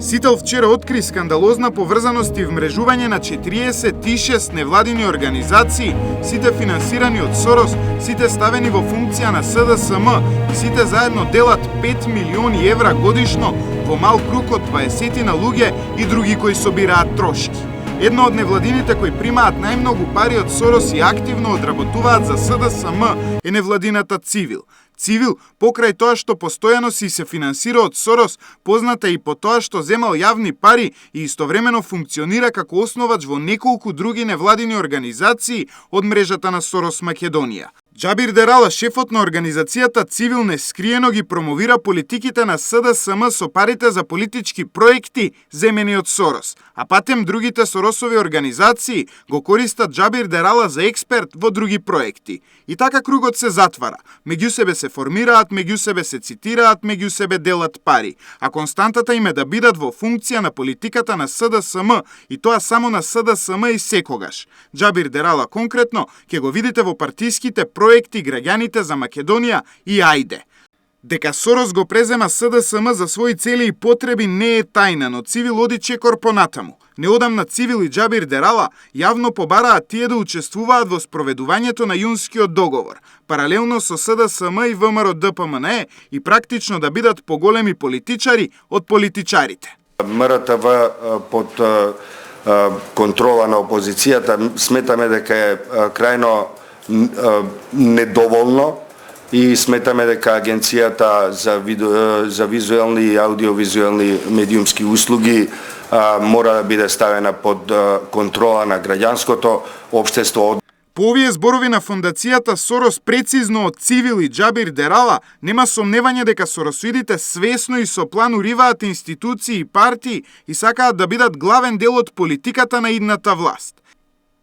Сител вчера откри скандалозна поврзаност и вмрежување на 46 невладини организации, сите финансирани од Сорос, сите ставени во функција на СДСМ и сите заедно делат 5 милиони евра годишно во мал круг од 20 луѓе и други кои собираат трошки. Една од невладините кои примаат најмногу пари од Сорос и активно одработуваат за СДСМ е невладината Цивил. Цивил, покрај тоа што постојано си се финансира од Сорос, позната и по тоа што земал јавни пари и истовремено функционира како основач во неколку други невладини организации од мрежата на Сорос Македонија. Џабир Дерала, шефот на организацијата Цивил, нескриено ги промовира политиките на СДСМ со парите за политички проекти земени од Сорос, а патем другите Соросови организации го користат Џабир Дерала за експерт во други проекти. И така кругот се затвара. Меѓу себе се формираат, меѓу себе се цитираат, меѓу себе делат пари, а константата им е да бидат во функција на политиката на СДСМ и тоа само на СДСМ и секогаш. Џабир Дерала конкретно ќе го видите во партиските проекти граѓаните за Македонија и ајде. Дека Сорос го презема СДСМ за своји цели и потреби не е тајна, но Цивил оди чекор понатаму. Неодамна Цивил и Џабир Дерала јавно побараат тие да учествуваат во спроведувањето на Јунскиот договор, паралелно со СДСМ и ВМРО ДПМНЕ и практично да бидат поголеми политичари од политичарите. МРТВ под контрола на опозицијата сметаме дека е крајно недоволно и сметаме дека Агенцијата за визуелни и аудиовизуелни медиумски услуги мора да биде ставена под контрола на граѓанското општество. По овие зборови на фондацијата Сорос, прецизно од Цивил и Џабир Дерала, нема сомневање дека соросоидите свесно и со план уриваат институции и партии и сакаат да бидат главен дел од политиката на идната власт.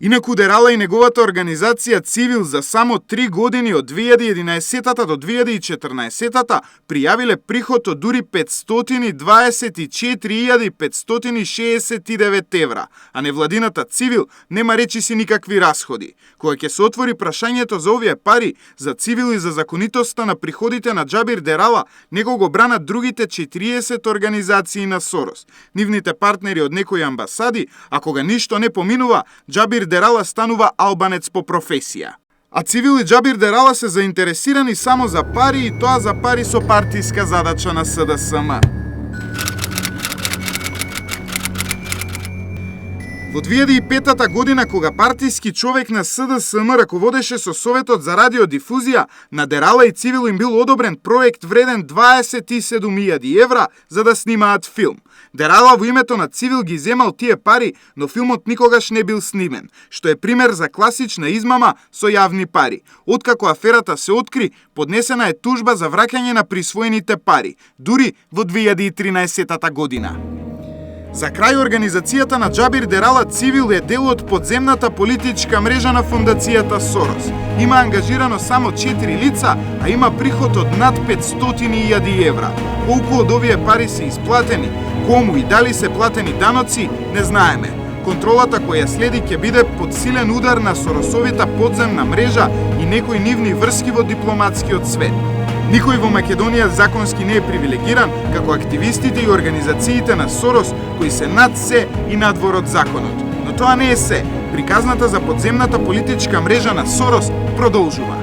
Инаку Дерала и неговата организација Цивил за само 3 години од 2011 до 2014 пријавиле приход од дури 524.569 евра, а невладината Цивил нема речиси никакви расходи. Кога ќе се отвори прашањето за овие пари, за Цивил и за законитоста на приходите на Џабир Дерала, него го бранат другите 40 организации на Сорос, нивните партнери од некои амбасади, а кога ништо не поминува, Џабир Дерала станува албанец по професија. А Цивил и Џабир Дерала се заинтересирани само за пари и тоа за пари со партиска задача на СДСМ. Во 2005 година, кога партиски човек на СДСМ раководеше со Советот за радиодифузија, на Дерала и Цивил им бил одобрен проект вреден 27.000 евра за да снимаат филм. Дерала во името на Цивил ги земал тие пари, но филмот никогаш не бил снимен, што е пример за класична измама со јавни пари. Откако аферата се откри, поднесена е тужба за враќање на присвоените пари, дури во 2013 година. За крај, организацијата на Џабир Дерала Цивил е дел од подземната политичка мрежа на фондацијата Сорос. Има ангажирано само 4 лица, а има приход од над 500.000 евра. Колку од овие пари се исплатени, кому и дали се платени даноци, не знаеме. Контролата која следи ќе биде под силен удар на Соросовита подземна мрежа и некои нивни врски во дипломатскиот свет. Никој во Македонија законски не е привилегиран, како активистите и организациите на Сорос, кои се над се и надвор од законот. Но тоа не е се. Приказната за подземната политичка мрежа на Сорос продолжува.